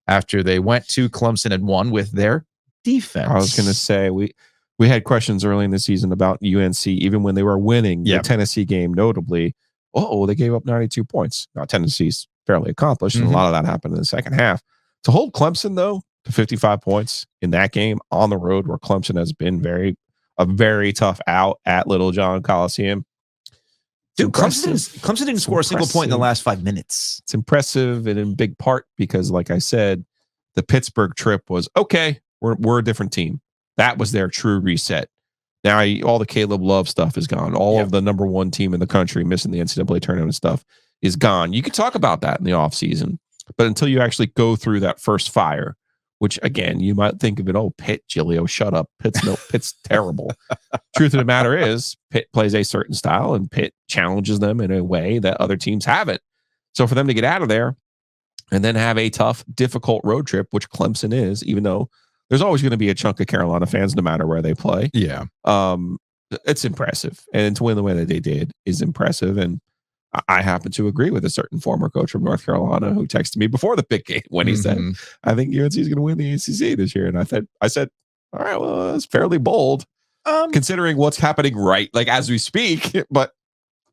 after they went to Clemson and won with their defense. I was going to say, we had questions early in the season about UNC, even when they were winning the Tennessee game, notably. They gave up 92 points. Now, Tennessee's fairly accomplished, and a lot of that happened in the second half. To hold Clemson, though, to 55 points in that game on the road, where Clemson has been a very tough out at Little John Coliseum. Dude, Clemson didn't score a single point in the last 5 minutes. It's impressive, and in big part because, like I said, the Pittsburgh trip was, okay, we're a different team. That was their true reset. Now, all the Caleb Love stuff is gone. All of the number one team in the country missing the NCAA tournament stuff is gone. You could talk about that in the offseason, but until you actually go through that first fire, which, again, you might think of it, Pitt, Giglio, shut up. Pitt's terrible. Truth of the matter is, Pitt plays a certain style, and Pitt challenges them in a way that other teams haven't. So for them to get out of there and then have a tough, difficult road trip, which Clemson is, even though there's always going to be a chunk of Carolina fans no matter where they play. Yeah. It's impressive. And to win the way that they did is impressive. And I happen to agree with a certain former coach from North Carolina who texted me before the big game when he said, I think UNC is going to win the ACC this year. And I said, all right, well, that's fairly bold considering what's happening as we speak. But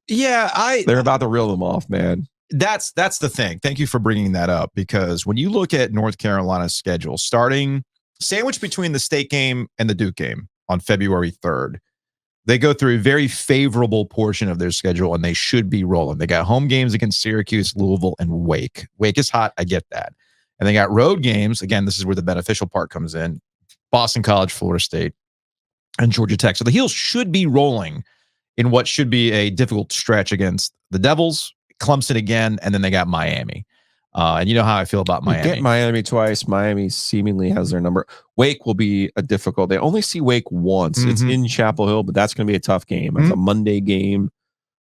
they're about to reel them off, man. That's the thing. Thank you for bringing that up, because when you look at North Carolina's schedule, starting sandwiched between the State game and the Duke game on February 3rd, they go through a very favorable portion of their schedule, and they should be rolling. They got home games against Syracuse, Louisville, and Wake. Wake is hot. I get that. And they got road games. Again, this is where the beneficial part comes in. Boston College, Florida State, and Georgia Tech. So the Heels should be rolling in what should be a difficult stretch against the Devils, Clemson again, and then they got Miami. And you know how I feel about Miami. You get Miami twice. Miami seemingly has their number. Wake will be a difficult. They only see Wake once. It's in Chapel Hill, but that's going to be a tough game. It's a Monday game.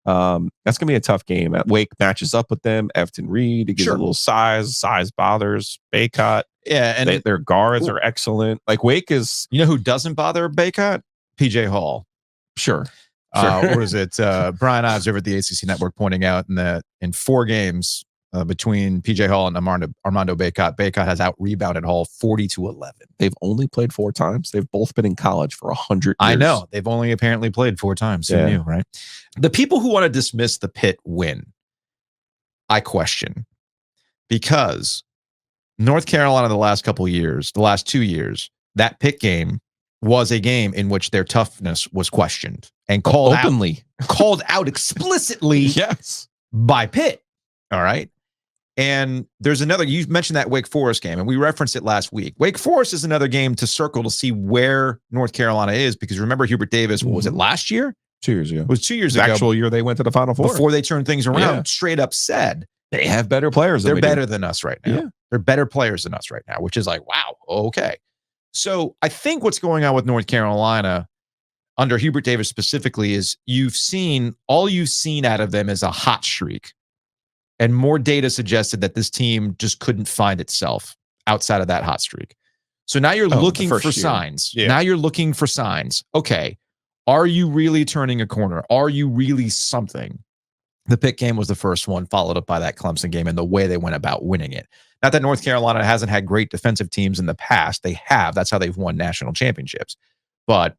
That's going to be a tough game. Wake matches up with them. Efton Reed, it gives a little size. Size bothers Baycott. Yeah, and their guards are excellent. Wake is... You know who doesn't bother Baycott? PJ Hall. Sure. What is it? Brian Ives over at the ACC Network pointing out in 4 games between PJ Hall and Armando Baycott, Baycott has out-rebounded Hall 40-11. They've only played 4 times. They've both been in college for 100 years. I know. They've only apparently played 4 times. Who knew, right? The people who want to dismiss the Pitt win, I question. Because North Carolina the last 2 years, that Pitt game was a game in which their toughness was questioned and called out explicitly by Pitt. All right. And there's another, you mentioned that Wake Forest game, and we referenced it last week. Wake Forest is another game to circle to see where North Carolina is, because remember Hubert Davis, what was it, last year? 2 years ago. It was 2 years ago. The actual year they went to the Final Four. Before they turned things around, straight up said, they have better players. They're better than us right now. Yeah. They're better players than us right now, which is like, wow, okay. So I think what's going on with North Carolina under Hubert Davis specifically is all you've seen out of them is a hot streak. And more data suggested that this team just couldn't find itself outside of that hot streak. So now you're looking for signs. Yeah. Now you're looking for signs. Okay, are you really turning a corner? Are you really something? The Pitt game was the first one, followed up by that Clemson game and the way they went about winning it. Not that North Carolina hasn't had great defensive teams in the past. They have. That's how they've won national championships. But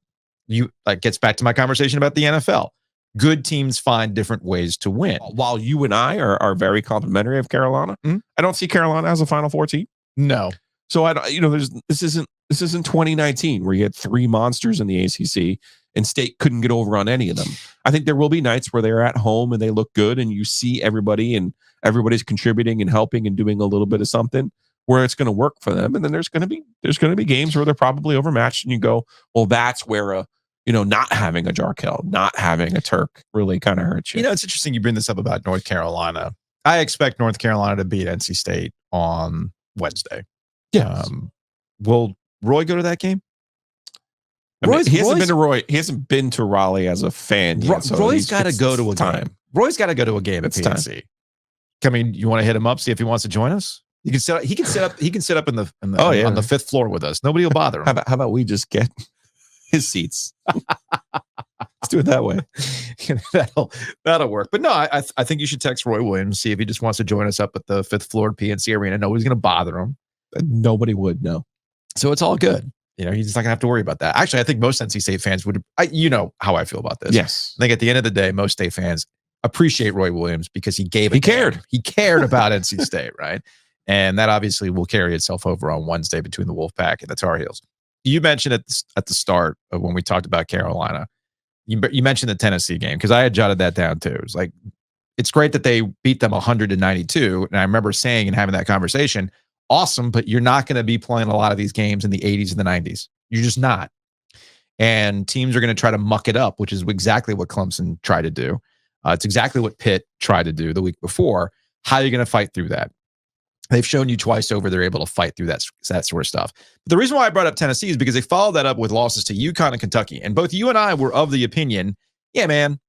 gets back to my conversation about the NFL. Good teams find different ways to win. While you and I are very complimentary of Carolina, I don't see Carolina as a Final Four team. No. So this isn't 2019 where you had 3 monsters in the ACC and State couldn't get over on any of them. I think there will be nights where they're at home and they look good and you see everybody and everybody's contributing and helping and doing a little bit of something where it's going to work for them. And then there's going to be games where they're probably overmatched and you go, well, that's where not having a Jarkel, not having a Turk really kind of hurts you. It's interesting you bring this up about North Carolina. I expect North Carolina to beat NC State on Wednesday. Yeah. Will Roy go to that game? He hasn't been to Raleigh as a fan yet. So Roy's got to go to a game. Roy's got to go to a game at PNC. I mean, you want to hit him up, see if he wants to join us? He can sit up on the 5th floor with us. Nobody will bother him. How about we just get his seats? Let's do it that way. That'll work. But no, I think you should text Roy Williams, see if he just wants to join us up at the 5th floor PNC Arena. Nobody's going to bother him. Nobody would know. So it's all good. He's just not gonna have to worry about that. Actually, I think most NC State fans would. You know how I feel about this. Yes. I think at the end of the day, most State fans appreciate Roy Williams because he gave. He cared. He cared about NC State, right? And that obviously will carry itself over on Wednesday between the Wolfpack and the Tar Heels. You mentioned at the start of when we talked about Carolina, you mentioned the Tennessee game because I had jotted that down too. It's like it's great that they beat them 100-92, and I remember saying and having that conversation. Awesome, but you're not going to be playing a lot of these games in the 80s and the 90s. You're just not. And teams are going to try to muck it up, which is exactly what Clemson tried to do. It's exactly what Pitt tried to do the week before. How are you going to fight through that? They've shown you twice over they're able to fight through that sort of stuff. But the reason why I brought up Tennessee is because they followed that up with losses to UConn and Kentucky. And both you and I were of the opinion, yeah, man,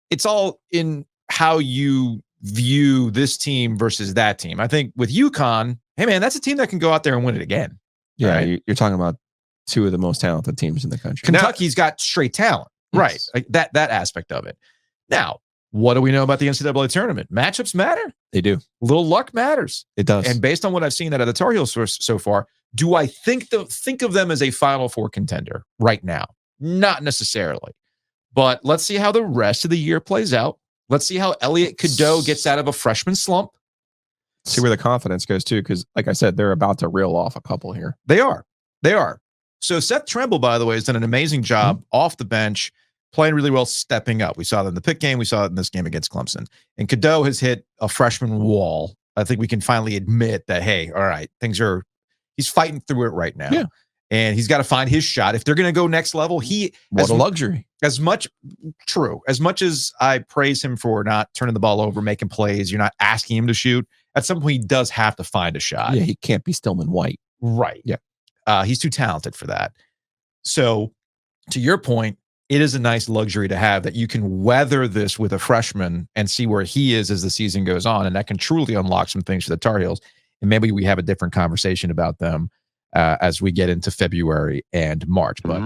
it's all in how you view this team versus that team. I think with UConn, hey, man, that's a team that can go out there and win it again. Yeah, right? You're talking about two of the most talented teams in the country. Kentucky's got straight talent, right? Like that aspect of it. Now, what do we know about the NCAA tournament? Matchups matter. They do. A little luck matters. It does. And based on what I've seen out of the Tar Heels so far, do I think of them as a Final Four contender right now? Not necessarily. But let's see how the rest of the year plays out. Let's see how Elliot Cadeau gets out of a freshman slump. See where the confidence goes too, because like I said, they're about to reel off a couple here. They are. So Seth Trimble, by the way, has done an amazing job off the bench, playing really well, stepping up. We saw that in the Pitt game. We saw it in this game against Clemson. And Cadeau has hit a freshman wall. I think we can finally admit that, hey, all right, he's fighting through it right now. Yeah. And he's got to find his shot. If they're going to go next level, what a luxury. As much as I praise him for not turning the ball over, making plays, you're not asking him to shoot. At some point, he does have to find a shot. Yeah, he can't be Stillman White. Right. Yeah. He's too talented for that. So, to your point, it is a nice luxury to have that you can weather this with a freshman and see where he is as the season goes on. And that can truly unlock some things for the Tar Heels. And maybe we have a different conversation about them as we get into February and March. But